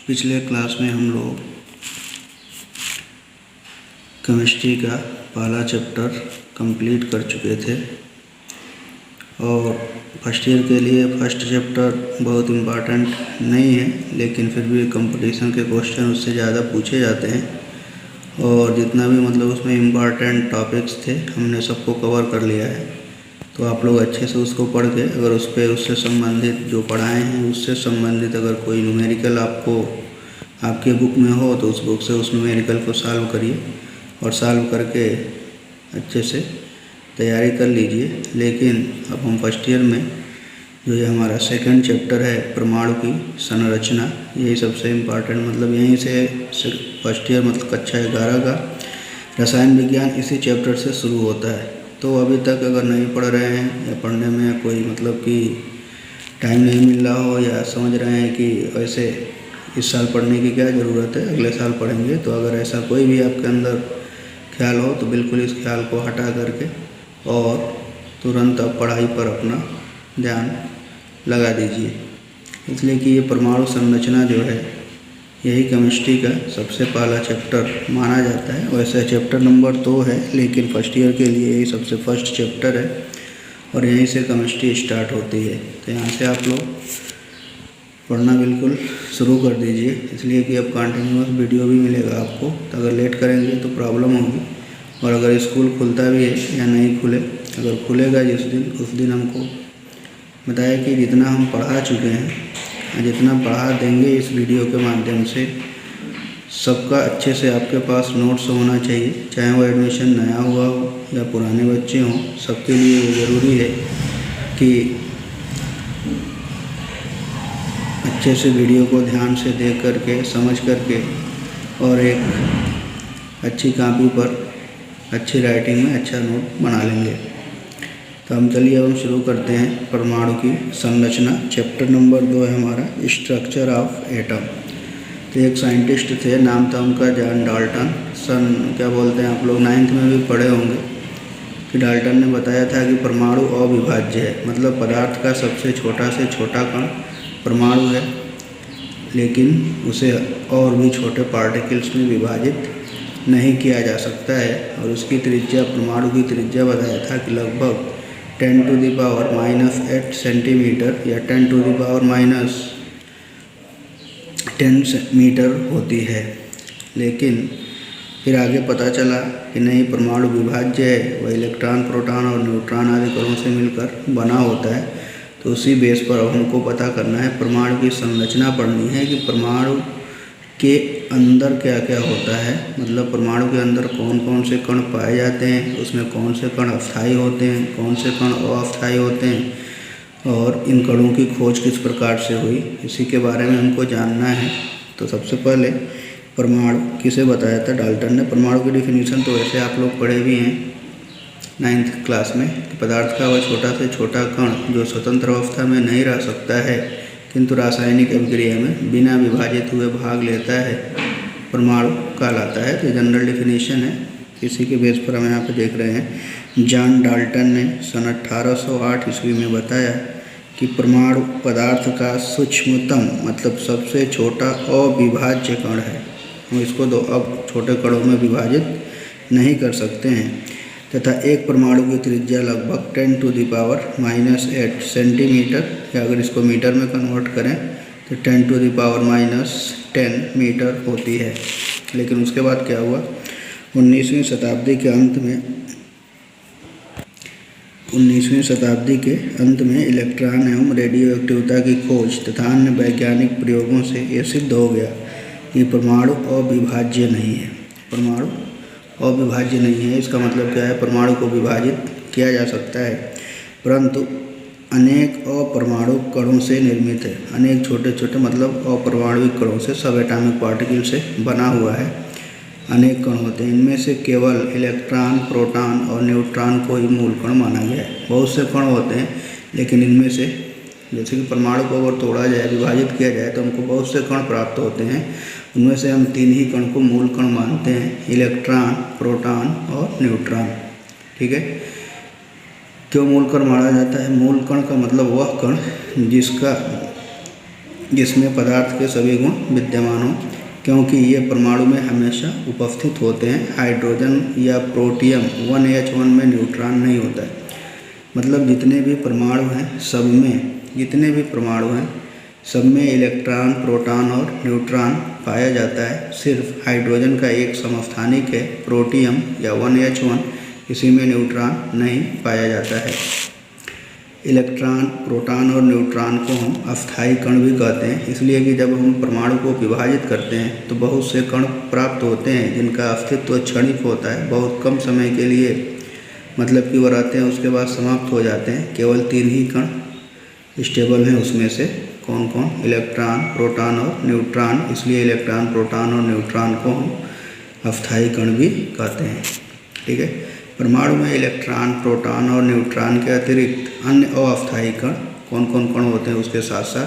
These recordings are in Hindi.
पिछले क्लास में हम लोग केमिस्ट्री का पहला चैप्टर कंप्लीट कर चुके थे और फर्स्ट ईयर के लिए फर्स्ट चैप्टर बहुत इम्पॉर्टेंट नहीं है, लेकिन फिर भी कंपटीशन के क्वेश्चन उससे ज़्यादा पूछे जाते हैं और जितना भी मतलब उसमें इम्पॉर्टेंट टॉपिक्स थे हमने सबको कवर कर लिया है। तो आप लोग अच्छे से उसको पढ़ के अगर उस पर उससे संबंधित जो पढ़ाए हैं उससे संबंधित अगर कोई न्यूमेरिकल आपको आपके बुक में हो तो उस बुक से उस न्यूमेरिकल को सॉल्व करिए और सॉल्व करके अच्छे से तैयारी कर लीजिए। लेकिन अब हम फर्स्ट ईयर में जो ये हमारा सेकंड चैप्टर है परमाणु की संरचना, यही सबसे इम्पॉर्टेंट मतलब यहीं से फर्स्ट ईयर मतलब कक्षा 11 का रसायन विज्ञान इसी चैप्टर से शुरू होता है। तो अभी तक अगर नहीं पढ़ रहे हैं या पढ़ने में कोई मतलब कि टाइम नहीं मिल रहा हो या समझ रहे हैं कि वैसे इस साल पढ़ने की क्या ज़रूरत है, अगले साल पढ़ेंगे, तो अगर ऐसा कोई भी आपके अंदर ख्याल हो तो बिल्कुल इस ख्याल को हटा करके और तुरंत अब पढ़ाई पर अपना ध्यान लगा दीजिए। इसलिए कि ये परमाणु संरचना जो है यही केमिस्ट्री का सबसे पहला चैप्टर माना जाता है। वैसे चैप्टर नंबर 2 है, लेकिन फर्स्ट ईयर के लिए यही सबसे फर्स्ट चैप्टर है और यहीं से केमिस्ट्री स्टार्ट होती है। तो यहाँ से आप लोग पढ़ना बिल्कुल शुरू कर दीजिए, इसलिए कि अब कंटिन्यूअस वीडियो भी मिलेगा आपको। तो अगर लेट करेंगे तो प्रॉब्लम होगी। और अगर स्कूल खुलता भी है या नहीं खुले, अगर खुलेगा जिस दिन उस दिन हमको बताया कि जितना हम पढ़ा चुके हैं जितना पढ़ा देंगे इस वीडियो के माध्यम से सबका अच्छे से आपके पास नोट्स होना चाहिए, चाहे वो एडमिशन नया हुआ हो या पुराने बच्चे हों। सबके लिए ये ज़रूरी है कि अच्छे से वीडियो को ध्यान से देख करके समझ करके और एक अच्छी कॉपी पर अच्छी राइटिंग में अच्छा नोट बना लेंगे। तो हम चलिए अब हम शुरू करते हैं परमाणु की संरचना। चैप्टर नंबर 2 है हमारा स्ट्रक्चर ऑफ एटम। तो एक साइंटिस्ट थे, नाम था उनका जॉन डाल्टन। क्या बोलते हैं आप लोग 9th में भी पढ़े होंगे कि डाल्टन ने बताया था कि परमाणु अविभाज्य है, मतलब पदार्थ का सबसे छोटा से छोटा कण परमाणु है, लेकिन उसे और भी छोटे पार्टिकल्स में विभाजित नहीं किया जा सकता है। और उसकी त्रिज्या, परमाणु की त्रिज्या बताया था कि लगभग 10⁻⁻8 सेंटीमीटर या 10⁻10 मीटर होती है। लेकिन फिर आगे पता चला कि नहीं, परमाणु विभाज्य है, वह इलेक्ट्रॉन, प्रोटॉन और न्यूट्रॉन आदि कणों से मिलकर बना होता है। तो उसी बेस पर अब हमको पता करना है, परमाणु की संरचना पढ़नी है कि परमाणु के अंदर क्या क्या होता है, मतलब परमाणु के अंदर कौन कौन से कण पाए जाते हैं, उसमें कौन से कण अस्थायी होते हैं, कौन से कण अस्थायी होते हैं और इन कणों की खोज किस प्रकार से हुई, इसी के बारे में हमको जानना है। तो सबसे पहले परमाणु किसे बताया था डाल्टन ने। परमाणु की डिफिनीशन तो वैसे आप लोग पढ़े भी हैं 9th क्लास में कि पदार्थ का वह छोटा से छोटा कण जो स्वतंत्र अवस्था में नहीं रह सकता है किंतु रासायनिक अभिक्रिया में बिना विभाजित हुए भाग लेता है, परमाणु कहलाता है। तो जनरल डिफिनीशन है, इसी के बेस पर हम यहाँ पे देख रहे हैं। जॉन डाल्टन ने सन 1808 ईस्वी में बताया कि परमाणु पदार्थ का सूक्ष्मतम मतलब सबसे छोटा अविभाज्य कण है। हम इसको अब छोटे कणों में विभाजित नहीं कर सकते हैं तथा एक परमाणु की त्रिज्या लगभग 10⁻⁻8 सेंटीमीटर, या अगर इसको मीटर में कन्वर्ट करें तो 10⁻⁻10 मीटर होती है। लेकिन उसके बाद क्या हुआ, 19वीं शताब्दी के अंत में इलेक्ट्रॉन एवं रेडियो एक्टिविटी की खोज तथा अन्य वैज्ञानिक प्रयोगों से ये सिद्ध हो गया कि परमाणु अविभाज्य नहीं है। परमाणु अविभाज्य नहीं है, इसका मतलब क्या है, परमाणु को विभाजित किया जा सकता है परंतु अनेक अपरमाणु कणों से निर्मित है। अनेक छोटे छोटे मतलब अपरमाणुविक कणों से, सब एटॉमिक पार्टिकल से बना हुआ है। अनेक कण होते हैं, इनमें से केवल इलेक्ट्रॉन, प्रोटॉन और न्यूट्रॉन को ही मूल कण माना गया है। बहुत से कण होते हैं, लेकिन इनमें से जैसे कि परमाणु को अगर तोड़ा जाए, विभाजित किया जाए तो हमको बहुत से कण प्राप्त होते हैं। उनमें से हम 3 ही कण को मूल कण मानते हैं, इलेक्ट्रॉन, प्रोटॉन और न्यूट्रॉन। ठीक है, क्यों मूल कण माना जाता है? मूल कण का मतलब वह कण जिसका जिसमें पदार्थ के सभी गुण विद्यमान हों, क्योंकि ये परमाणु में हमेशा उपस्थित होते हैं। हाइड्रोजन या प्रोटियम 1H1 में न्यूट्रॉन नहीं होता है। मतलब जितने भी परमाणु हैं सब में इलेक्ट्रॉन, प्रोटॉन और न्यूट्रॉन पाया जाता है। सिर्फ हाइड्रोजन का एक समस्थानिक है, प्रोटियम या 1H1, इसी में न्यूट्रॉन नहीं पाया जाता है। इलेक्ट्रॉन, प्रोटॉन और न्यूट्रॉन को हम अस्थायी कण भी कहते हैं, इसलिए कि जब हम परमाणु को विभाजित करते हैं तो बहुत से कण प्राप्त होते हैं जिनका अस्तित्व क्षणिक होता है। बहुत कम समय के लिए मतलब कि वो रहते हैं, उसके बाद समाप्त हो जाते हैं। केवल 3 ही कण स्टेबल हैं, उसमें से कौन कौन? इलेक्ट्रॉन, प्रोटॉन और न्यूट्रॉन। इसलिए इलेक्ट्रॉन, प्रोटॉन और न्यूट्रॉन को हम अस्थायी कण भी कहते हैं। ठीक है। परमाणु में इलेक्ट्रॉन, प्रोटॉन और न्यूट्रॉन के अतिरिक्त अन्य अस्थायी कण कौन कौन कण होते हैं उसके साथ साथ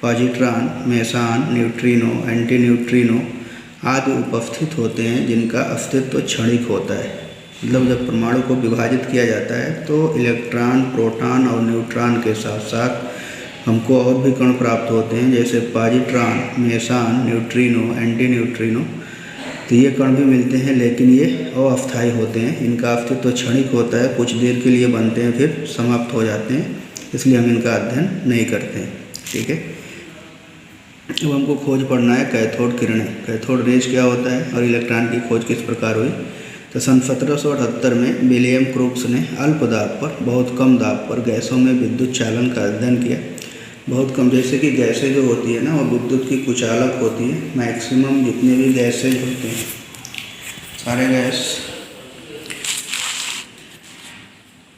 positron, meson, neutrino, anti neutrino आदि उपस्थित होते हैं जिनका अस्तित्व क्षणिक होता है। मतलब जब परमाणु को विभाजित किया जाता है तो इलेक्ट्रॉन, प्रोटॉन और न्यूट्रॉन के साथ साथ हमको और भी कण प्राप्त होते हैं, जैसे positron, meson, neutrino, anti neutrino. तो ये कण भी मिलते हैं, लेकिन ये अस्थायी होते हैं। इनका अस्तित्व क्षणिक होता है, कुछ देर के लिए बनते हैं फिर समाप्त हो जाते हैं, इसलिए हम इनका अध्ययन नहीं करते हैं। ठीक है। अब हमको खोज पढ़ना है कैथोड किरणें। कैथोड रेज क्या होता है और इलेक्ट्रॉन की खोज किस प्रकार हुई। तो सन 1778 में विलियम क्रूक्स ने अल्प दाब पर, बहुत कम दाब पर गैसों में विद्युत चालन का अध्ययन किया। बहुत कम, जैसे कि गैसें जो होती है ना वो विद्युत की कुचालक होती है। मैक्सिमम जितने भी गैसेज होते हैं, सारे गैस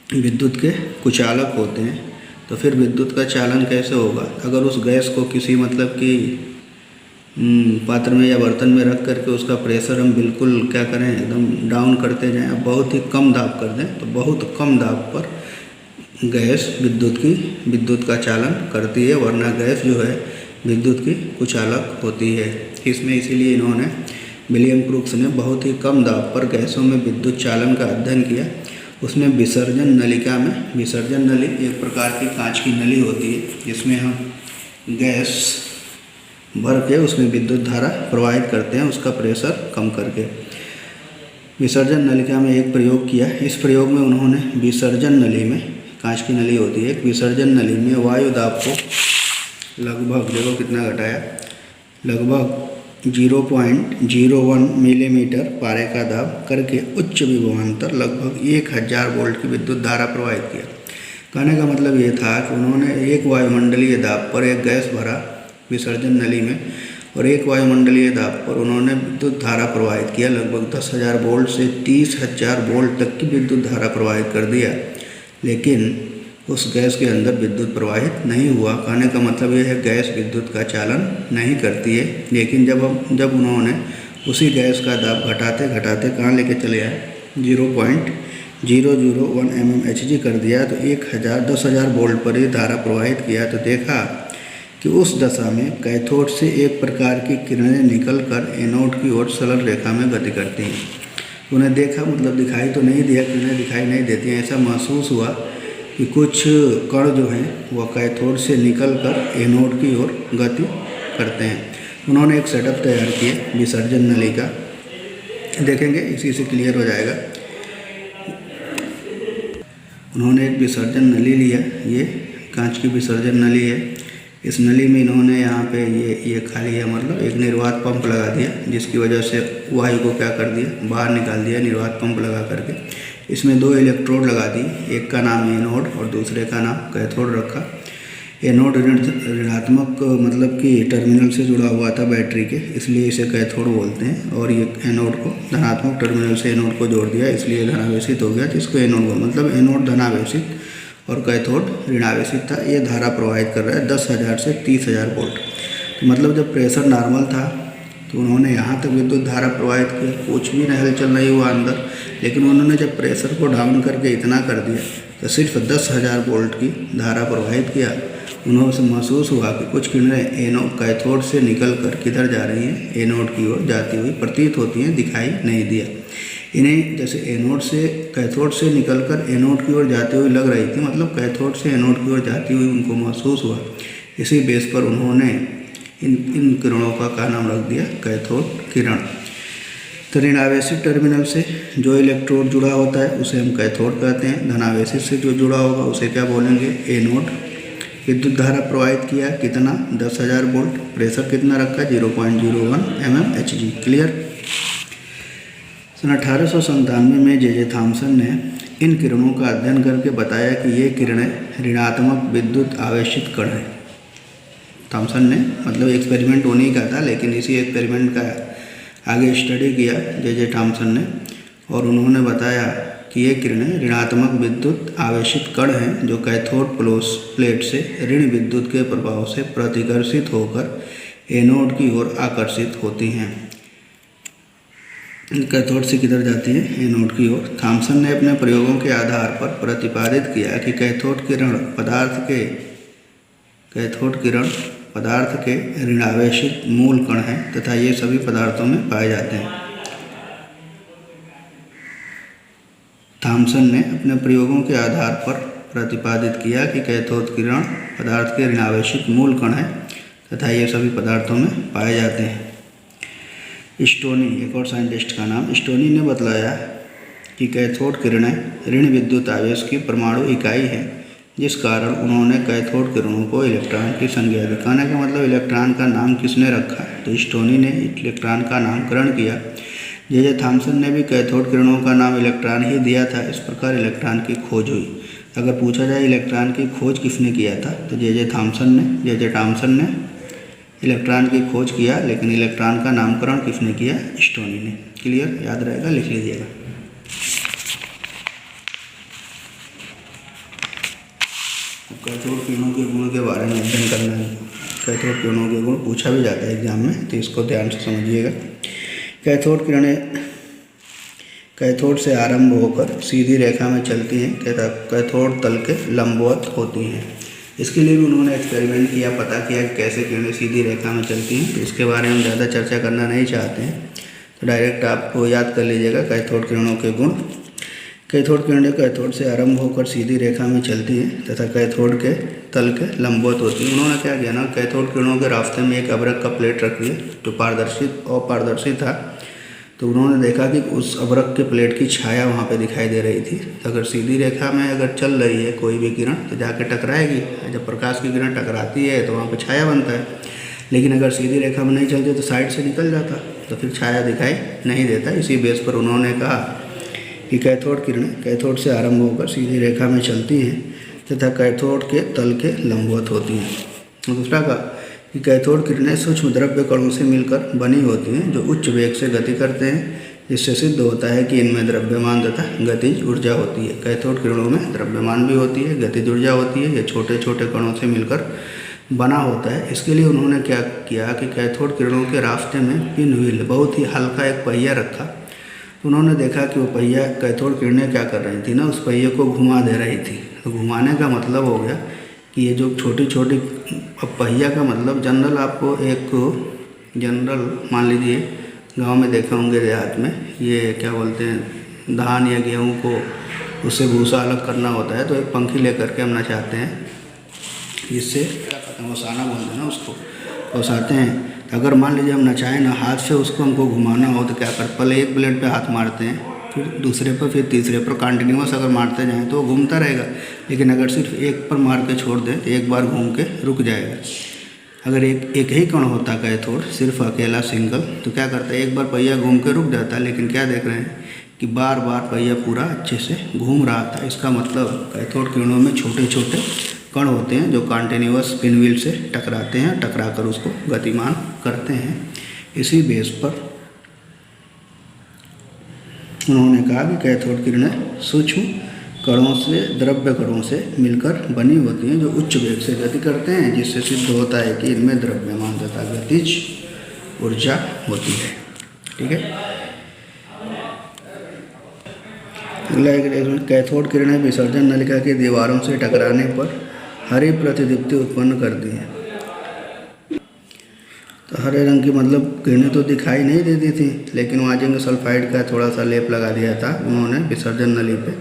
विद्युत के कुचालक होते हैं। तो फिर विद्युत का चालन कैसे होगा? अगर उस गैस को किसी मतलब कि पात्र में या बर्तन में रख करके उसका प्रेशर हम बिल्कुल क्या करें, एकदम डाउन करते जाएं, अब बहुत ही कम दाब कर दें तो बहुत कम दाब पर गैस विद्युत का चालन करती है, वरना गैस जो है विद्युत की कुचालक होती है। इसमें इसीलिए इन्होंने विलियम क्रूक्स ने बहुत ही कम दाब पर गैसों में विद्युत चालन का अध्ययन किया। उसमें विसर्जन नलिका में, विसर्जन नली एक प्रकार की कांच की नली होती है जिसमें हम गैस भर के उसमें विद्युत धारा प्रवाहित करते हैं, उसका प्रेशर कम करके। विसर्जन नलिका में एक प्रयोग किया। इस प्रयोग में उन्होंने विसर्जन नली में, कांच की नली होती है, एक विसर्जन नली में वायु दाब को लगभग, देखो कितना घटाया, लगभग 0.01 मिलीमीटर पारे का दाब करके उच्च विभवांतर लगभग 1000 वोल्ट की विद्युत धारा प्रवाहित किया। कहने का मतलब ये था कि उन्होंने एक वायुमंडलीय दाब पर एक गैस भरा विसर्जन नली में और एक वायुमंडलीय दाब पर उन्होंने विद्युत धारा प्रवाहित किया। लगभग 10,000 वोल्ट से 30,000 वोल्ट तक की विद्युत धारा प्रवाहित कर दिया, लेकिन उस गैस के अंदर विद्युत प्रवाहित नहीं हुआ। कहने का मतलब यह है गैस विद्युत का चालन नहीं करती है। लेकिन जब उन्होंने उसी गैस का दाब घटाते घटाते कहाँ लेके चले आए, 0.001 mmHg कर दिया, तो 10,000 वोल्ट पर ही धारा प्रवाहित किया, तो देखा कि उस दशा में कैथोड से एक प्रकार की किरणें निकलकर एनोड की ओर सरल रेखा में गति करती हैं। उन्हें देखा, मतलब दिखाई तो नहीं दिया, किरणें दिखाई नहीं देती हैं, ऐसा महसूस हुआ कि कुछ कण जो हैं वह कैथोड से निकलकर एनोड की ओर गति करते हैं। उन्होंने एक सेटअप तैयार किया विसर्जन नली का, देखेंगे इसी से क्लियर हो जाएगा। उन्होंने एक विसर्जन नली लिया, ये कांच की विसर्जन नली है। इस नली में इन्होंने यहाँ पे ये खाली है, मतलब एक निर्वात पंप लगा दिया, जिसकी वजह से वायु को क्या कर दिया, बाहर निकाल दिया निर्वात पंप लगा करके। इसमें 2 इलेक्ट्रोड लगा दिए, एक का नाम एनोड और दूसरे का नाम कैथोड रखा। एनोड ऋणात्मक मतलब कि टर्मिनल से जुड़ा हुआ था बैटरी के, इसलिए इसे कैथोड बोलते हैं, और ये एनोड को धनात्मक टर्मिनल से एनोड को जोड़ दिया, इसलिए धनावेशित हो गया, जिसको एनोड को, मतलब एनोड धनावेशित और कैथोड ऋणावेशित था। ये धारा प्रवाहित कर रहा है 10,000 से 30,000 वोल्ट। तो मतलब जब प्रेशर नॉर्मल था तो उन्होंने यहाँ तक विद्युत धारा प्रवाहित की, कुछ भी हलचल नहीं हुआ अंदर। लेकिन उन्होंने जब प्रेशर को डाउन करके इतना कर दिया तो सिर्फ 10,000 वोल्ट की धारा प्रवाहित किया। उन्होंने महसूस हुआ कि कुछ किरणें एनोड कैथोड से निकल कर किधर जा रही हैं, एनोड की ओर जाती हुई प्रतीत होती हैं, दिखाई नहीं दिया। इन्हें जैसे एनोड से कैथोड से निकलकर एनोड की ओर जाती हुई लग रही थी, मतलब कैथोड से एनोड की ओर जाती हुई उनको महसूस हुआ। इसी बेस पर उन्होंने इन किरणों का नाम रख दिया कैथोड किरण। तो ऋणावेशित टर्मिनल से जो इलेक्ट्रोड जुड़ा होता है उसे हम कैथोड कहते हैं। धनावेशित से जो जुड़ा होगा उसे क्या बोलेंगे, एनोड। विद्युत धारा प्रवाहित किया कितना, 10,000 वोल्ट। प्रेशर कितना रखा, 0.01 mmHg। क्लियर। सन 1897 में जे थॉमसन ने इन किरणों का अध्ययन करके बताया कि ये किरणें ऋणात्मक विद्युत आवेशित कण हैं। थॉमसन ने मतलब एक्सपेरिमेंट उन्हीं का था, लेकिन इसी एक्सपेरिमेंट का आगे स्टडी किया जे थॉमसन ने, और उन्होंने बताया कि ये किरणें ऋणात्मक विद्युत आवेशित कण हैं जो कैथोड प्लेट से ऋण विद्युत के प्रभाव से प्रतिकर्षित होकर एनोड की ओर आकर्षित होती हैं। कैथोड से किधर जाती है, एनोड की ओर। थॉमसन ने अपने प्रयोगों के आधार पर प्रतिपादित किया कि कैथोड किरण पदार्थ के ऋणावेशित मूल कण हैं तथा ये सभी पदार्थों में पाए जाते हैं। थॉमसन ने अपने प्रयोगों के आधार पर प्रतिपादित किया कि कैथोड किरण पदार्थ के ऋणावेशित मूल कण हैं तथा ये सभी पदार्थों में पाए जाते हैं। स्टोनी, एक और साइंटिस्ट का नाम, स्टोनी ने बतलाया कि कैथोड किरणें ऋण विद्युत आवेश की परमाणु इकाई है, जिस कारण उन्होंने कैथोड किरणों को इलेक्ट्रॉन की संज्ञा दी। कहने का मतलब इलेक्ट्रॉन का नाम किसने रखा, तो स्टोनी ने इलेक्ट्रॉन का नामकरण किया। जे थॉमसन ने भी कैथोड किरणों का नाम इलेक्ट्रॉन ही दिया था। इस प्रकार इलेक्ट्रॉन की खोज हुई। अगर पूछा जाए इलेक्ट्रॉन की खोज किसने किया था, तो जे थॉमसन ने इलेक्ट्रॉन की खोज किया, लेकिन इलेक्ट्रॉन का नामकरण किसने किया, स्टोनी ने। क्लियर, याद रहेगा, लिख लीजिएगा। कैथोड किरणों के गुण के बारे में अध्ययन करना है। कैथोड किरणों के गुण पूछा भी जाता है एग्जाम में, तो इसको ध्यान से समझिएगा। कैथोड किरणें कैथोड से आरंभ होकर सीधी रेखा में चलती हैं, कैथोड तल के लंबवत होती हैं। इसके लिए भी उन्होंने एक्सपेरिमेंट किया, पता किया कि कैसे किरणें सीधी रेखा में चलती हैं। तो इसके बारे में ज़्यादा चर्चा करना नहीं चाहते हैं, तो डायरेक्ट आपको याद कर लीजिएगा कैथोड किरणों के गुण। कैथोड किरणें कैथोड से आरंभ होकर सीधी रेखा में चलती हैं तथा कैथोड के तल के लंबवत होती हैं। उन्होंने क्या किया ना, कैथोड किरणों के रास्ते में एक अभ्रक का प्लेट रख दिया जो अपारदर्शी था। तो उन्होंने देखा कि उस अभ्रक के प्लेट की छाया वहाँ पे दिखाई दे रही थी। तो अगर सीधी रेखा में अगर चल रही है कोई भी किरण तो जाके टकराएगी। जब प्रकाश की किरण टकराती है तो वहाँ पे छाया बनता है, लेकिन अगर सीधी रेखा में नहीं चलती तो साइड से निकल जाता, तो फिर छाया दिखाई नहीं देता। इसी बेस पर उन्होंने कहा कि कैथोड किरणें कैथोड से आरंभ होकर सीधी रेखा में चलती हैं तथा कैथोड के तल के लंबवत होती हैं। दूसरा का कि कैथोड किरणें सूक्ष्म द्रव्य कणों से मिलकर बनी होती हैं जो उच्च वेग से गति करते हैं, जिससे सिद्ध होता है कि इनमें द्रव्यमान तथा गतिज ऊर्जा होती है। कैथोड किरणों में द्रव्यमान भी होती है, गतिज ऊर्जा होती है। ये छोटे छोटे कणों से मिलकर बना होता है। इसके लिए उन्होंने क्या किया कि कैथोड किरणों के रास्ते में पिन व्हील, बहुत ही हल्का एक पहिया रखा। उन्होंने देखा कि वो पहिया, कैथोड किरणें क्या कर रही थी ना, उस पहिए को घुमा दे रही थी। तो घुमाने का मतलब हो गया कि ये जो छोटी छोटी, अब पहिया का मतलब जनरल, आपको एक जनरल मान लीजिए गांव में देखे होंगे देहात में, ये क्या बोलते हैं, धान या गेहूं को उससे भूसा अलग करना होता है, तो एक पंखी लेकर के हम नचाते हैं, इससे क्या कहते हैं, ओसाना बोलते हैं ना, उसको ओसाते हैं। अगर मान लीजिए हम नचाएं ना, हाथ से उसको हमको घुमाना हो तो क्या करते, पहले एक ब्लेड पे हाथ मारते हैं, फिर दूसरे पर, फिर तीसरे पर, कंटिन्यूस अगर मारते जाएं तो वो घूमता रहेगा। लेकिन अगर सिर्फ एक पर मार के छोड़ दें तो एक बार घूम के रुक जाएगा। अगर एक ही कण होता कैथोड, सिर्फ अकेला सिंगल, तो क्या करता है, एक बार पहिया घूम के रुक जाता है। लेकिन क्या देख रहे हैं कि बार बार पहिया पूरा अच्छे से घूम रहा था। इसका मतलब कैथोड किरणों में छोटे छोटे कण होते हैं जो कंटिन्यूअस पिन व्हील से टकराते हैं, टकरा कर उसको गतिमान करते हैं। इसी बेस पर उन्होंने कहा कि कैथोड किरणें सूक्ष्म कणों से, द्रव्य कणों से मिलकर बनी होती हैं जो उच्च वेग से गति करते हैं, जिससे सिद्ध होता है कि इनमें द्रव्यमान तथा गतिज ऊर्जा होती है। ठीक है। अगला कैथोड किरणें विसर्जन नलिका की दीवारों से टकराने पर हरी प्रतिदीप्ति उत्पन्न करती हैं। तो हरे रंग की मतलब किरणें तो दिखाई नहीं देती थी, लेकिन वहाँ जिंक सल्फाइड का थोड़ा सा लेप लगा दिया था उन्होंने विसर्जन नली पे,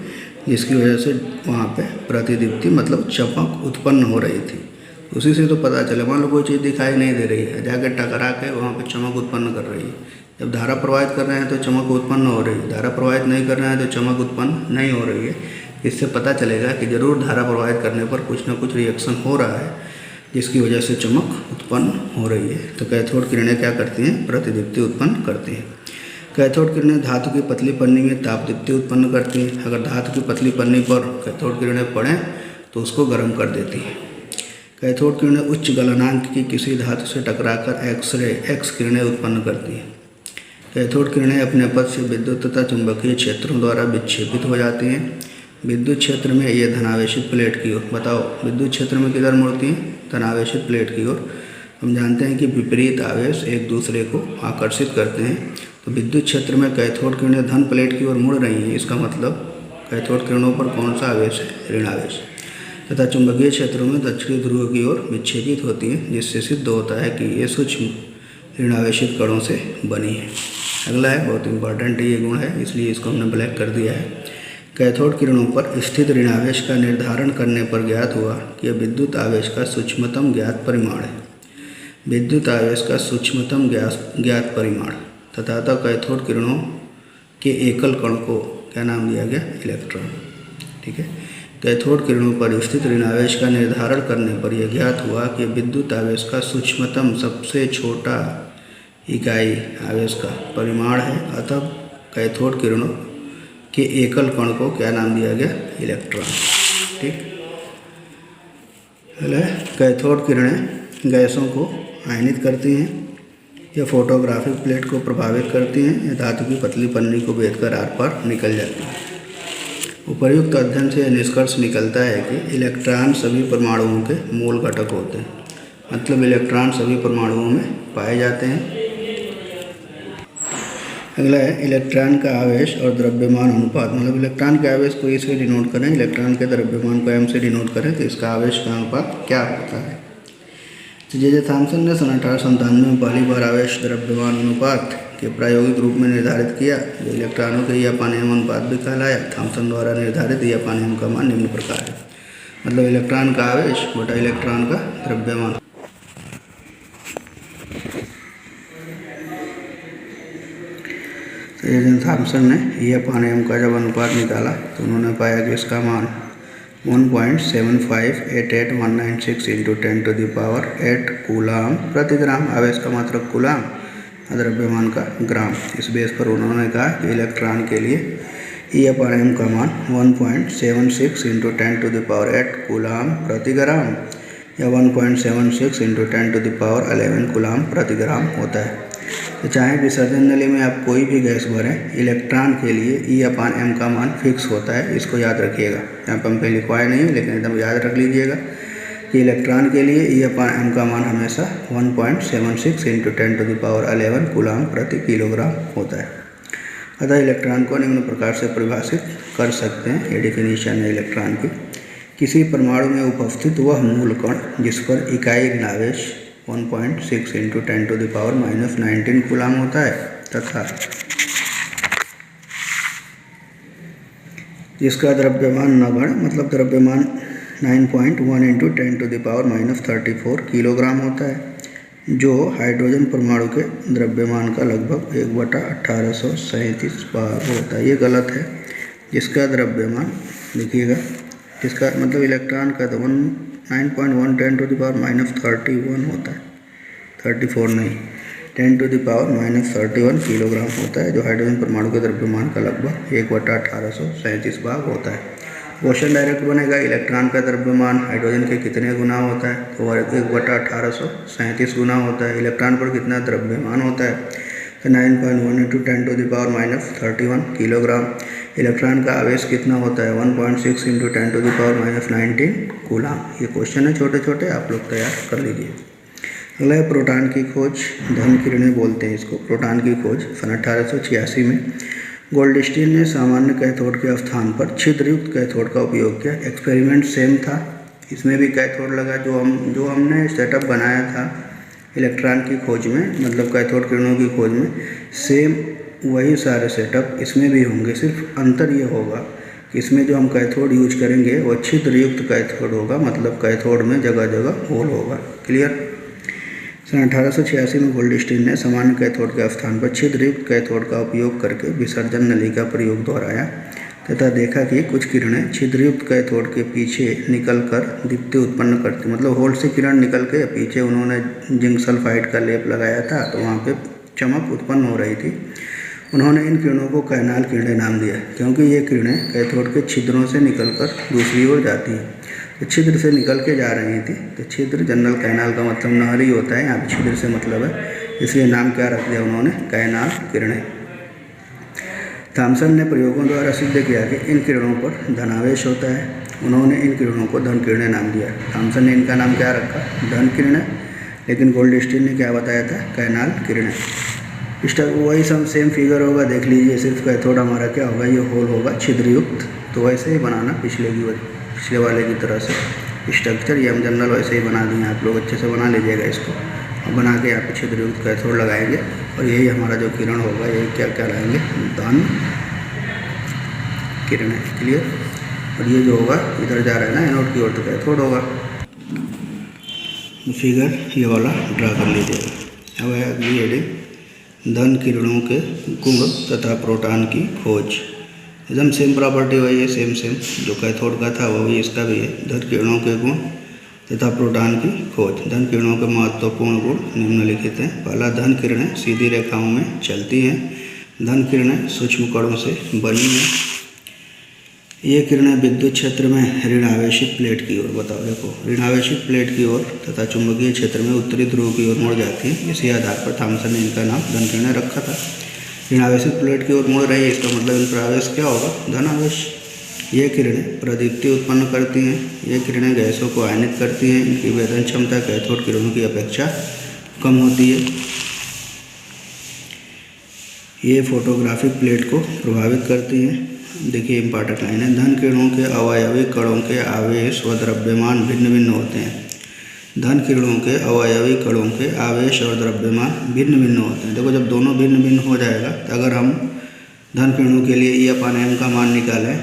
जिसकी वजह से वहाँ पे प्रतिदीप्ति मतलब चमक उत्पन्न हो रही थी। उसी से तो पता चले। मान लो कोई चीज़ दिखाई नहीं दे रही है, जाकर टकरा के वहाँ पे चमक उत्पन्न कर रही है। जब धारा प्रवाहित कर रहे हैं तो चमक उत्पन्न हो रही है, धारा प्रवाहित नहीं कर रहे हैं तो चमक उत्पन्न नहीं हो रही है। इससे पता चलेगा कि ज़रूर धारा प्रवाहित करने पर कुछ ना कुछ रिएक्शन हो रहा है, जिसकी वजह से चमक उत्पन्न हो रही है। तो कैथोड किरणें क्या करती हैं? प्रतिदीप्ति उत्पन्न करती हैं। कैथोड किरणें धातु की पतली पन्नी में तापदीप्ति उत्पन्न करती हैं। अगर धातु की पतली पन्नी पर कैथोड किरणें पड़ें तो उसको गर्म कर देती हैं। कैथोड किरणें उच्च गलनांक की किसी धातु से टकराकर एक्स किरणें उत्पन्न करती हैं। कैथोड किरणें अपने पथ से विद्युत तथा चुंबकीय क्षेत्रों द्वारा विक्षेपित हो जाती हैं। विद्युत क्षेत्र में ये धनावेशित प्लेट की ओर, बताओ विद्युत क्षेत्र में किधर मुड़ती हैं? धनावेशित प्लेट की ओर। हम जानते हैं कि विपरीत आवेश एक दूसरे को आकर्षित करते हैं, तो विद्युत क्षेत्र में कैथोड किरणें धन प्लेट की ओर मुड़ रही हैं। इसका मतलब कैथोड किरणों पर कौन सा आवेश है? ऋण आवेश। तथा चुंबकीय क्षेत्रों में दक्षिणी ध्रुव की ओर विक्षेपित होती हैं, जिससे सिद्ध होता है कि ये सूक्ष्म ऋणावेशित कणों से बनी है। अगला है, बहुत इंपॉर्टेंट ये गुण है, इसलिए इसको हमने ब्लैक कर दिया है। कैथोड किरणों पर स्थित ऋणावेश का निर्धारण करने पर ज्ञात हुआ कि यह विद्युत आवेश का सूक्ष्मतम ज्ञात परिमाण है। विद्युत आवेश का सूक्ष्मतम ज्ञात परिमाण तथा कैथोड किरणों के एकल कण को क्या नाम दिया गया? इलेक्ट्रॉन। ठीक है। कैथोड किरणों पर स्थित ऋणावेश का निर्धारण करने पर यह ज्ञात हुआ कि विद्युत आवेश का सूक्ष्मतम सबसे छोटा इकाई आवेश का परिमाण है। अतः कैथोड किरणों के एकल कण को क्या नाम दिया गया? इलेक्ट्रॉन। ठीक। कैथोड किरणें गैसों को आयनित करती हैं, यह फोटोग्राफिक प्लेट को प्रभावित करती हैं, यह धातु की पतली पन्नी को भेदकर आर पार निकल जाती है। उपर्युक्त अध्ययन से यह निष्कर्ष निकलता है कि इलेक्ट्रॉन सभी परमाणुओं के मूल घटक होते हैं। मतलब इलेक्ट्रॉन सभी परमाणुओं में पाए जाते हैं। अगला है, इलेक्ट्रॉन का आवेश और द्रव्यमान अनुपात। मतलब इलेक्ट्रॉन के आवेश को ई से डिनोट करें, इलेक्ट्रॉन के द्रव्यमान को एम से डिनोट करें, तो इसका आवेश का अनुपात क्या होता है? तो जे थॉमसन ने सन 1897 में पहली बार आवेश द्रव्यमान अनुपात के प्रायोगिक रूप में निर्धारित किया, जो इलेक्ट्रॉनों के यापानियम अनुपात भी कहलाया। थॉमसन द्वारा निर्धारित यापानियम का मान निम्न प्रकार है। मतलब इलेक्ट्रॉन का आवेश बटा इलेक्ट्रॉन का द्रव्यमान। तो जे थॉमसन ने यापानियम का जब अनुपात निकाला तो उन्होंने पाया कि इसका मान 1.75889196 × 10⁸ कूलाम प्रति ग्राम। आवेश का मात्रक कूलाम, द्रव्यमान का ग्राम। इस बेस पर उन्होंने कहा कि इलेक्ट्रॉन के लिए E/m का मान 1.76 × 10⁸ कूलाम प्रति ग्राम या 1.76 × 10⁻11 कूलाम प्रति ग्राम होता है। तो चाहे विसर्जन नली में आप कोई भी गैस भरें, इलेक्ट्रॉन के लिए E/m का मान फिक्स होता है। इसको याद रखिएगा। यहाँ पर हम कहीं लिखवाए नहीं है, लेकिन एकदम याद रख लीजिएगा कि इलेक्ट्रॉन के लिए E/m का मान हमेशा 1.76 × 10⁻11 कूलाम प्रति किलोग्राम होता है। अतः इलेक्ट्रॉन को निम्न प्रकार से परिभाषित कर सकते हैं। ये डिफिनीशन है इलेक्ट्रॉन की। किसी परमाणु में उपस्थित वह मूल कण जिस पर इकाई ऋणावेश 1.6 × 10⁻19 कूलाम होता है तथा जिसका द्रव्यमान नगण्य, मतलब द्रव्यमान 9.1 × 10⁻34 किलोग्राम होता है, जो हाइड्रोजन परमाणु के द्रव्यमान का लगभग 1/1837 भाग होता है। ये गलत है। जिसका द्रव्यमान लिखिएगा, जिसका मतलब इलेक्ट्रॉन का तो 9.1 10⁻31 होता है, 34 नहीं, 10⁻31 किलोग्राम होता है, जो हाइड्रोजन परमाणु के द्रव्यमान का लगभग 1/1837 भाग होता है। क्वेश्चन डायरेक्ट बनेगा, इलेक्ट्रॉन का द्रव्यमान हाइड्रोजन के कितने गुना होता है? तो 1/1837 गुना होता है। इलेक्ट्रॉन पर कितना द्रव्यमान होता है? तो 9.1 × 10⁻31 किलोग्राम। इलेक्ट्रॉन का आवेश कितना होता है? 1.6 × 10⁻19 कूलाम। ये क्वेश्चन है छोटे छोटे, आप लोग तैयार कर लीजिए। अगला है प्रोटॉन की खोज। धन किरणें बोलते हैं इसको। प्रोटॉन की खोज सन 1886 में गोल्डस्टीन ने सामान्य कैथोड के स्थान पर छिद्रयुक्त कैथोड का उपयोग किया। एक्सपेरिमेंट सेम था, इसमें भी कैथोड लगा। जो हमने सेटअप बनाया था इलेक्ट्रॉन की खोज में, मतलब कैथोड किरणों की खोज में, सेम वही सारे सेटअप इसमें भी होंगे। सिर्फ अंतर ये होगा कि इसमें जो हम कैथोड यूज करेंगे वो छिद्र युक्त कैथोड होगा, मतलब कैथोड में जगह जगह होल होगा। क्लियर। सन 1886 में गोल्डस्टीन ने सामान्य कैथोड के स्थान पर छिद्रयुक्त कैथोड का उपयोग करके विसर्जन नली का प्रयोग दोहराया तथा देखा कि कुछ किरणें छिद्रयुक्त कैथोड के पीछे निकलकर दीप्ति उत्पन्न करती, मतलब होल से किरण निकल के पीछे उन्होंने जिंक सल्फाइड का लेप लगाया था तो वहाँ पे चमक उत्पन्न हो रही थी। उन्होंने इन किरणों को कैनाल किरणें नाम दिया क्योंकि ये किरणें कैथोड के छिद्रों से निकलकर दूसरी ओर जाती हैं। तो छिद्र से निकल के जा रही थी, तो छिद्र जनरल कैनाल का मतलब नहरी होता है, यहाँ पे छिद्र से मतलब है, इसलिए नाम क्या रख दिया उन्होंने, कैनाल किरणें। थॉमसन ने प्रयोगों द्वारा सिद्ध किया कि इन किरणों पर धनावेश होता है। उन्होंने इन किरणों को धन किरणें नाम दिया। थॉमसन ने इनका नाम क्या रखा, धन किरणें, लेकिन गोल्डस्टीन ने क्या बताया था, कैनाल किरणें। वही सेम फिगर होगा, देख लीजिए, सिर्फ कैथोड हमारा क्या होगा, ये होल होगा छिद्रयुक्त। तो वैसे ही बनाना पिछले वाले की तरह से स्ट्रक्चर, ये हम जनरल वैसे ही बना दिए, आप लोग अच्छे से बना लीजिएगा इसको। और बना के यहाँ पे छिद्रयुक्त कैथोड लगाएंगे और यही हमारा जो किरण होगा यही क्या क्या लाएंगे, धन किरणें। क्लियर। और ये जो होगा इधर जा रहा है ना एनोड की ओर, तो कैथोड होगा। फिगर ये वाला ड्रा कर लीजिएगा। अब है अगली हेडिंग, धन किरणों के गुण तथा प्रोटॉन की खोज। एकदम सेम प्रॉपर्टी वही है, सेम जो कैथोड का था वो भी इसका भी है। धन किरणों के गुण तथा प्रोटॉन की खोज। धन किरणों के महत्वपूर्ण गुण निम्नलिखित हैं। पहला, धन किरणें सीधी रेखाओं में चलती हैं। धन किरणें सूक्ष्म कणों से बनी हैं। ये किरणें विद्युत क्षेत्र में ऋण आवेशित प्लेट की ओर, बताओ देखो, ऋण आवेशित प्लेट की ओर तथा चुंबकीय क्षेत्र में उत्तरी ध्रुव की ओर मुड़ जाती हैं। इसी आधार पर थॉमसन ने इनका नाम धन किरणें रखा था। ऋण आवेशित प्लेट की ओर मुड़ रही है, इसका मतलब इन पर आवेश क्या होगा, धन आवेश। ये किरणें प्रदीप्ति उत्पन्न करती हैं। ये किरणें गैसों को आयनित करती हैं। इनकी वेदन क्षमता कैथोड किरणों की अपेक्षा कम होती है। ये फोटोग्राफिक प्लेट को प्रभावित करती हैं। देखिए इंपॉर्टेंट लाइन है, धन किरणों के अवयवी कणों के आवेश व द्रव्यमान भिन्न भिन्न होते हैं। धन किरणों के अवयवी कणों के आवेश और द्रव्यमान भिन्न भिन्न होते हैं। देखो जब दोनों भिन्न भिन्न हो जाएगा तो अगर हम धन किरणों के लिए E/m का मान निकालें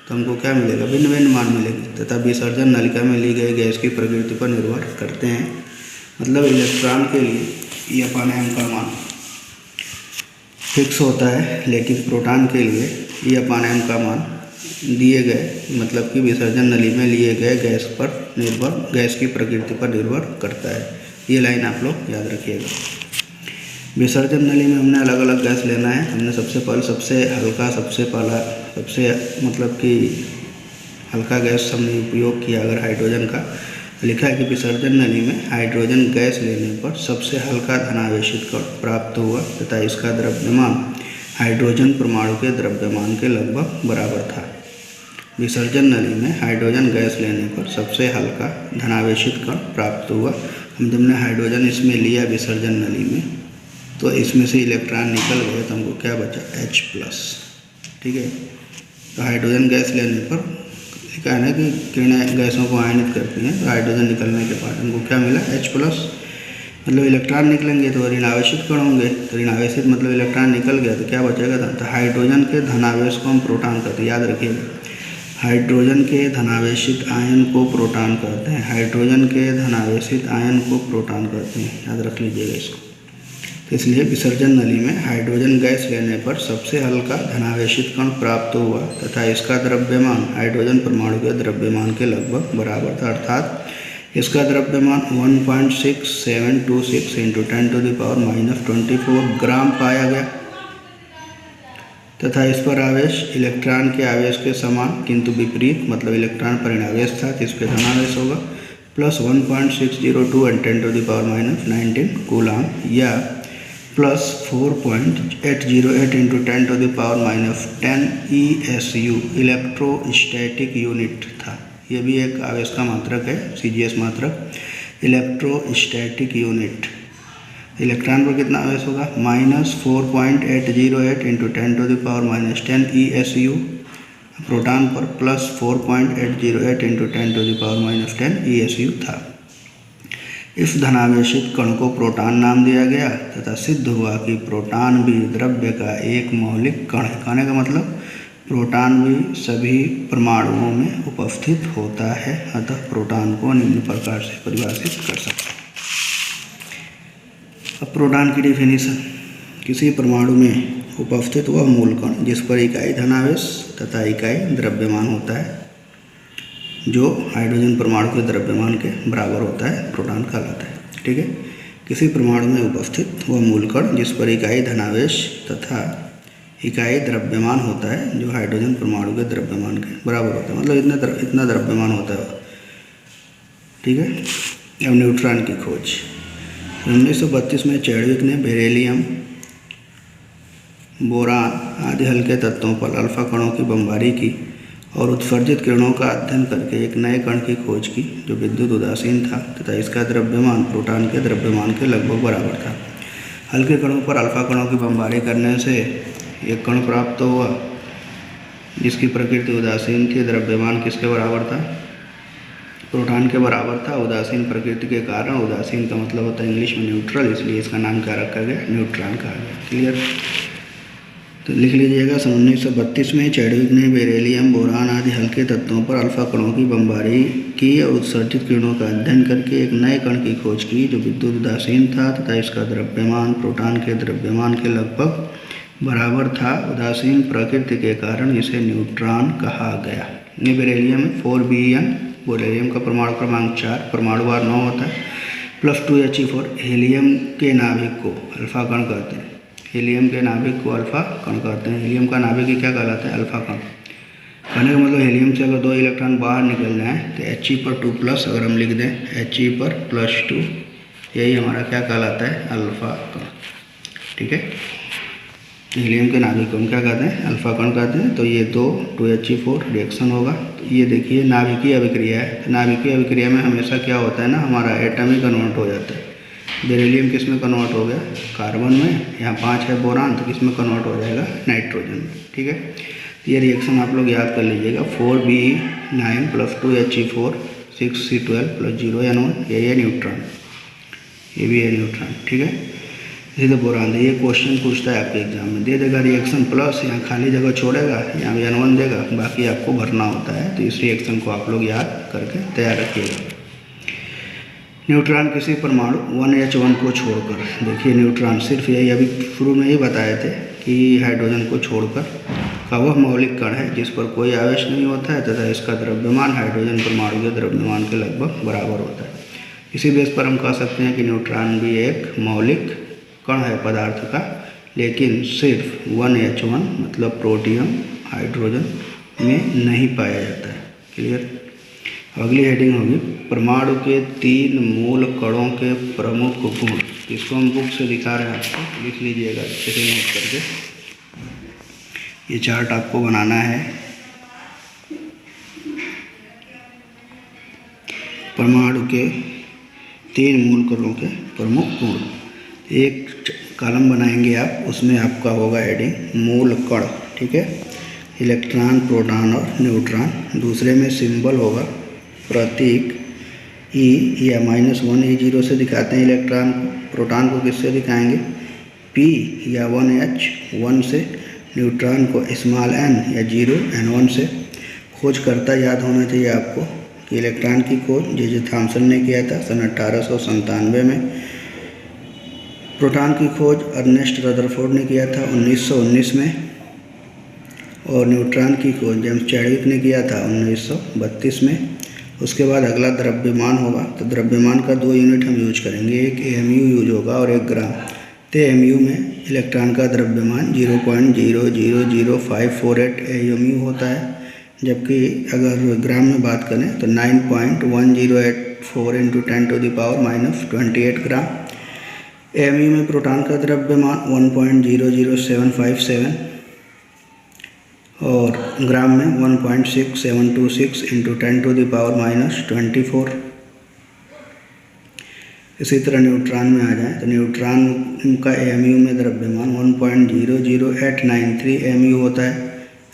तो हमको क्या मिलेगा, भिन्न भिन्न मान मिलेंगे तथा विसर्जन नलिका में ली गई गैस की प्रकृति पर निर्भर करते हैं। मतलब इलेक्ट्रॉन के लिए E/m का मान फिक्स होता है, लेकिन प्रोटॉन के लिए E/m का मान दिए गए, मतलब कि विसर्जन नली में लिए गए गैस की प्रकृति पर निर्भर करता है। ये लाइन आप लोग याद रखिएगा। विसर्जन नली में हमने अलग अलग गैस लेना है। हमने सबसे हल्का मतलब कि हल्का गैस हमने उपयोग किया अगर हाइड्रोजन का, लिखा है कि विसर्जन नली में हाइड्रोजन गैस लेने पर सबसे हल्का धनावेशित कण प्राप्त हुआ तथा इसका द्रव्यमान हाइड्रोजन परमाणु के द्रव्यमान के लगभग बराबर था। विसर्जन नली में हाइड्रोजन गैस लेने पर सबसे हल्का धनावेशित कण प्राप्त हुआ। हमने हाइड्रोजन इसमें लिया विसर्जन नली में, तो इसमें से इलेक्ट्रॉन निकल गए तो हमको क्या बचा, H+। ठीक है, तो हाइड्रोजन गैस लेने पर लिखा है ना कि किरणें गैसों को आयनित करती हैं, तो हाइड्रोजन निकलने के बाद हमको क्या मिला, H+। मतलब इलेक्ट्रॉन निकलेंगे तो ऋण आवेशित कण होंगे, तो ऋण आवेशित मतलब इलेक्ट्रॉन निकल गया तो क्या बचेगा, तो हाइड्रोजन के धनावेश को हम प्रोटॉन कहते हैं। याद रखिएगा, हाइड्रोजन के धनावेशित आयन को प्रोटॉन कहते हैं। हाइड्रोजन के धनावेशित आयन को प्रोटॉन कहते हैं, याद रख लीजिएगा इसको। तो इसलिए विसर्जन नली में हाइड्रोजन गैस लेने पर सबसे हल्का धनावेशित कण प्राप्त हुआ तथा इसका द्रव्यमान हाइड्रोजन परमाणु के द्रव्यमान के लगभग बराबर था, अर्थात इसका द्रव्यमान 1.6726 × 10⁻⁻24 ग्राम पाया गया तथा इस पर आवेश इलेक्ट्रॉन के आवेश के समान किंतु विपरीत, मतलब इलेक्ट्रॉन पर ऋण आवेश था तो इस पर धनावेश होगा, प्लस 1.602 × 10⁻19 कूलाम या प्लस 4.808 × 10⁻10 ESU इलेक्ट्रोस्टैटिक यूनिट था। ये भी एक आवेश का मात्रक है, CGS मात्रक, इलेक्ट्रोस्टैटिक यूनिट। इलेक्ट्रॉन पर कितना आवेश होगा, -4.808 × 10⁻10 ESU, प्रोटॉन पर प्लस 4.808 × 10⁻10 ESU था। इस धनावेशित कण को प्रोटॉन नाम दिया गया तथा सिद्ध हुआ कि प्रोटॉन भी द्रव्य का एक मौलिक कण है। कहने का मतलब प्रोटॉन भी सभी परमाणुओं में उपस्थित होता है, अतः प्रोटॉन को निम्न प्रकार से परिभाषित कर सकते हैं। अब प्रोटॉन की डेफिनेशन, किसी परमाणु में उपस्थित वह मूल कण जिस पर इकाई धनावेश तथा इकाई द्रव्यमान होता है, जो हाइड्रोजन परमाणु के द्रव्यमान के बराबर होता है, प्रोटॉन कहलाता है। ठीक है, किसी परमाणु में उपस्थित वह मूल कण जिस पर इकाई धनावेश तथा इकाई द्रव्यमान होता है, जो हाइड्रोजन परमाणु के द्रव्यमान के बराबर होता है, मतलब इतना द्रव्यमान होता है। ठीक है, अब न्यूट्रॉन की खोज 1932 में चैडविक ने बेरिलियम, बोरान आदि हल्के तत्वों पर अल्फा कणों की बमबारी की और उत्सर्जित किरणों का अध्ययन करके एक नए कण की खोज की जो विद्युत उदासीन था तथा इसका द्रव्यमान प्रोटॉन के द्रव्यमान के लगभग बराबर था। हल्के कणों पर अल्फा कणों की बमबारी करने से एक कण प्राप्त हुआ जिसकी प्रकृति उदासीन थी। द्रव्यमान किसके बराबर था? प्रोटॉन के बराबर था। उदासीन प्रकृति के कारण, उदासीन का मतलब होता है इंग्लिश में न्यूट्रल, इसलिए इसका नाम क्या रखा गया? न्यूट्रॉन कहा गया। क्लियर? तो लिख लीजिएगा, सन 1932 में चैडविक ने बेरिलियम, बोरान आदि हल्के तत्वों पर अल्फा कणों की बमबारी की और उत्सर्जित किरणों का अध्ययन करके एक नए कण की खोज की जो विद्युत उदासीन था तथा इसका द्रव्यमान प्रोटॉन के द्रव्यमान के लगभग बराबर था। उदासीन प्रकृति के कारण इसे न्यूट्रॉन कहा गया। ये बेरिलियम 4Be, बेरिलियम का परमाणु क्रमांक 4, परमाणु भार 9 होता है, +2He4। हीलियम के नाभिक को अल्फा कण कहते हैं। हीलियम के नाभिक को अल्फा कण कहते हैं। हीलियम का नाभिक ही क्या कहलाता है? अल्फा कण। कहने का मतलब हीलियम से अगर 2 इलेक्ट्रॉन बाहर निकल जाएँ तो He पर 2+ अगर हम लिख दें, He पर +2, यही हमारा क्या कहलाता है? अल्फा कण। ठीक है, हीलियम के नाभिक को हम क्या कहते हैं? अल्फा कण कहते हैं। तो ये 2He4 रिएक्शन होगा। तो ये देखिए नाभिकीय अभिक्रिया है। तो नाभिकीय अभिक्रिया में हमेशा क्या होता है ना, हमारा एटम ही कन्वर्ट हो जाता है। बेरिलियम किस में कन्वर्ट हो गया? कार्बन में। यहाँ 5 है बोरान, तो किस में कन्वर्ट हो जाएगा? नाइट्रोजन में। ठीक है, ये रिएक्शन आप लोग याद कर लीजिएगा। 4Be9 + 2He4 6C12 + 0N1, ये है न्यूट्रॉन, ये भी है न्यूट्रॉन। ठीक है, इसी तो बोरान ये क्वेश्चन पूछता है आपके एग्जाम में, दे देगा रिएक्शन प्लस, यहाँ खाली जगह छोड़ेगा, यहाँ भी N1 देगा, बाकी आपको भरना होता है। तो इस रिएक्शन को आप लोग याद करके तैयार रखिएगा। न्यूट्रॉन किसी परमाणु 1H1 को छोड़कर, देखिए न्यूट्रॉन सिर्फ यही अभी शुरू में ही बताए थे कि हाइड्रोजन को छोड़कर का वह मौलिक कण है जिस पर कोई आवेश नहीं होता है तथा इसका द्रव्यमान हाइड्रोजन परमाणु के द्रव्यमान के लगभग बराबर होता है। इसी बेस पर हम कह सकते हैं कि न्यूट्रॉन भी एक मौलिक कण है पदार्थ का, लेकिन सिर्फ 1H1 मतलब प्रोटियम हाइड्रोजन में नहीं पाया जाता है। क्लियर? अगली हेडिंग होगी परमाणु के 3 मूल कणों के प्रमुख गुण। इसको हम बुक से दिखा रहे हैं आपको, लिख लीजिएगा अच्छे से नोट करके। ये चार्ट आपको बनाना है। परमाणु के 3 मूल कणों के प्रमुख गुण। एक कॉलम बनाएंगे आप, उसमें आपका होगा हेडिंग मूल कण। ठीक है, इलेक्ट्रॉन, प्रोटॉन और न्यूट्रॉन। दूसरे में सिंबल होगा प्रतीक E या -1 E0 से दिखाते हैं इलेक्ट्रॉन को। प्रोटॉन को किससे दिखाएंगे? P या 1H1 से। न्यूट्रॉन को n या 0N1 से। खोजकर्ता याद होना चाहिए आपको कि इलेक्ट्रॉन की खोज जे थॉम्सन ने किया था सन 1897 में। प्रोटॉन की खोज अर्नेस्ट रदरफोर्ड ने किया था 1919 में। और न्यूट्रॉन की खोज जेम्स चैडविक ने किया था 1932 में। उसके बाद अगला द्रव्यमान होगा। तो द्रव्यमान का 2 यूनिट हम यूज करेंगे, एक AMU यूज होगा और एक ग्राम। तो AMU में इलेक्ट्रॉन का द्रव्यमान 0.00058 AMU होता है, जबकि अगर ग्राम में बात करें तो 9.1084 × 10⁻⁻28 ग्राम। AMU में प्रोटॉन का द्रव्यमान 1.00757 और ग्राम में 1.6726 × 10⁻⁻24। इसी तरह न्यूट्रॉन में आ जाए तो न्यूट्रॉन का AMU में द्रव्यमान 1.00893 AMU होता है।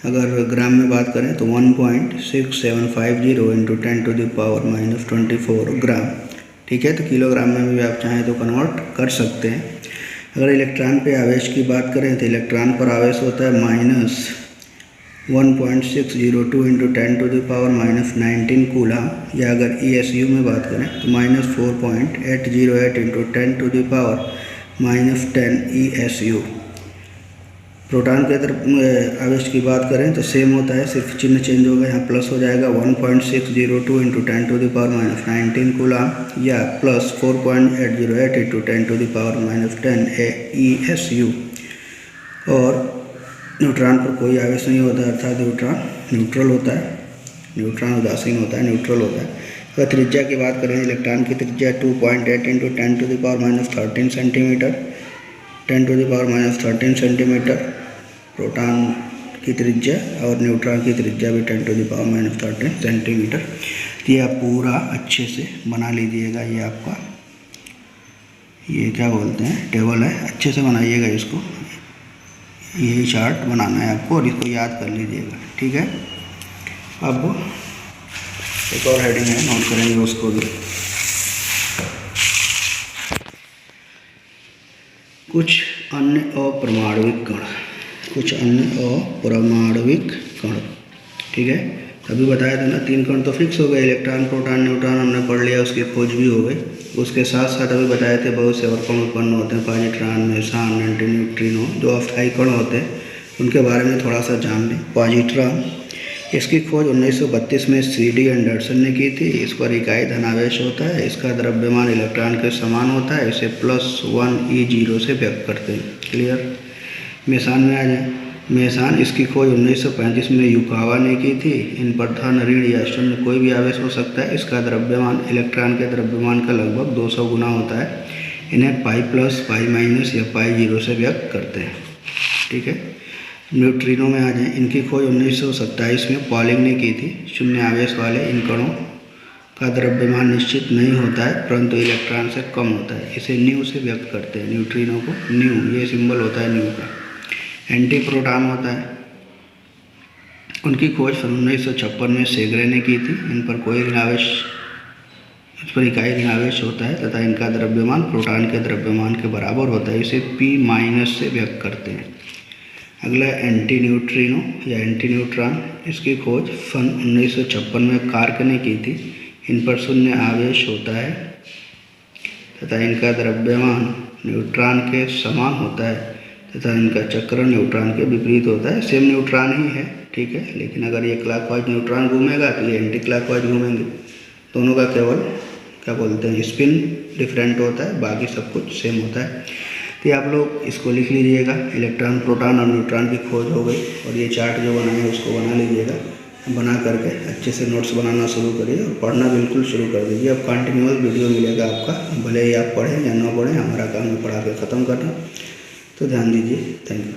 अगर ग्राम में बात करें तो 1.6750 × 10⁻⁻24 ग्राम। ठीक है, तो किलोग्राम में भी आप चाहें तो कन्वर्ट कर सकते हैं। अगर इलेक्ट्रॉन पे आवेश की बात करें तो इलेक्ट्रॉन पर आवेश होता है 1.602 इंटू 10⁻⁻19 कूलम, या अगर ESU में बात करें तो -4.808 इंटू 10⁻⁻10 ESU। प्रोटॉन के तरफ आवेश की बात करें तो सेम होता है, सिर्फ चिन्ह चेंज होगा, यहाँ प्लस हो जाएगा 1.602 इंटू 10⁻⁻19 कूलम, या प्लस 4.808 इंटू 10⁻⁻10 ESU। और न्यूट्रॉन पर कोई आवेश नहीं होता है, अर्थात न्यूट्रॉन न्यूट्रल होता है, न्यूट्रॉन उदासीन होता है, न्यूट्रल होता है। अगर त्रिज्या की बात करें, इलेक्ट्रॉन की त्रिज्या 2.8 इंटू 10⁻⁻13 सेंटीमीटर, 10⁻⁻13 सेंटीमीटर प्रोटॉन की त्रिज्या, और न्यूट्रॉन की त्रिज्या भी 10⁻⁻13 सेंटीमीटर। तो ये आप पूरा अच्छे से बना लीजिएगा। ये आपका ये क्या बोलते हैं टेबल है, अच्छे से बनाइएगा इसको, यही चार्ट बनाना है आपको और इसको याद कर लीजिएगा, ठीक है। अब एक और हेडिंग है, नोट करेंगे उसको भी। कुछ अन्य अप्रमाणविक कण, कुछ अन्य अप्रमाणविक कण, ठीक है। अभी बताया था ना, 3 कण तो फिक्स हो गए, इलेक्ट्रॉन, प्रोटॉन, न्यूट्रॉन हमने पढ़ लिया, उसकी खोज भी हो गई। उसके साथ साथ अभी बताए थे बहुत से और कण उत्पन्न होते हैं, पॉजिट्रॉन, मेसन, एंटी न्यूट्रिनो, जो अस्थायी कण होते हैं उनके बारे में थोड़ा सा जान लें। पॉजिट्रॉन, इसकी खोज 1932 में CD एंडरसन ने की थी। इस पर इकाई धनावेश होता है, इसका द्रव्यमान इलेक्ट्रॉन के समान होता है, इसे +1 E0 से व्यक्त करते हैं। क्लियर। मेसान में आ जाए, मेसान, इसकी खोज 1935 में युकावा ने की थी। इन पर धन, ऋण या शून्य कोई भी आवेश हो सकता है। इसका द्रव्यमान इलेक्ट्रॉन के द्रव्यमान का लगभग 200 गुना होता है। इन्हें पाई प्लस, पाई माइनस या पाई 0 से व्यक्त करते हैं, ठीक है। न्यूट्रिनो में आ जाए, इनकी खोज 1927 में पॉलिंग ने की थी। शून्य आवेश वाले इन कणों का द्रव्यमान निश्चित नहीं होता है, परंतु इलेक्ट्रॉन से कम होता है, इसे न्यू से व्यक्त करते हैं। न्यूट्रिनो को न्यू, ये सिंबल होता है न्यू का। एंटी प्रोटॉन होता है, उनकी खोज 1956 में सेगरे ने की थी। इन पर कोई ऋणावेश, इस पर इकाई ऋणावेश होता है तथा इनका द्रव्यमान प्रोटॉन के द्रव्यमान के बराबर होता है, इसे P- से व्यक्त करते हैं। अगला एंटी न्यूट्रिनो या एंटी न्यूट्रॉन, इसकी खोज सन 1956 में कार्क ने की थी। इन पर शून्य आवेश होता है तथा इनका द्रव्यमान न्यूट्रॉन के समान होता है तथा इनका चक्रण न्यूट्रॉन के विपरीत होता है। सेम न्यूट्रॉन ही है, ठीक है, लेकिन अगर ये क्लॉकवाइज न्यूट्रॉन घूमेगा तो ये एंटी क्लॉकवाइज घूमेंगे। दोनों का केवल क्या बोलते हैं स्पिन डिफरेंट होता है, बाकी सब कुछ सेम होता है। तो आप लोग इसको लिख लीजिएगा, इलेक्ट्रॉन, प्रोटॉन और न्यूट्रॉन की खोज हो गई। और ये चार्ट जो बनाए हैं उसको बना लीजिएगा, बना करके अच्छे से नोट्स बनाना शुरू करिए और पढ़ना बिल्कुल शुरू कर दीजिए। अब कंटिन्यूअस वीडियो मिलेगा आपका, भले ही आप पढ़ें या ना पढ़ें, हमारा काम है पढ़ा के ख़त्म करना। तो ध्यान दीजिए। Thank you.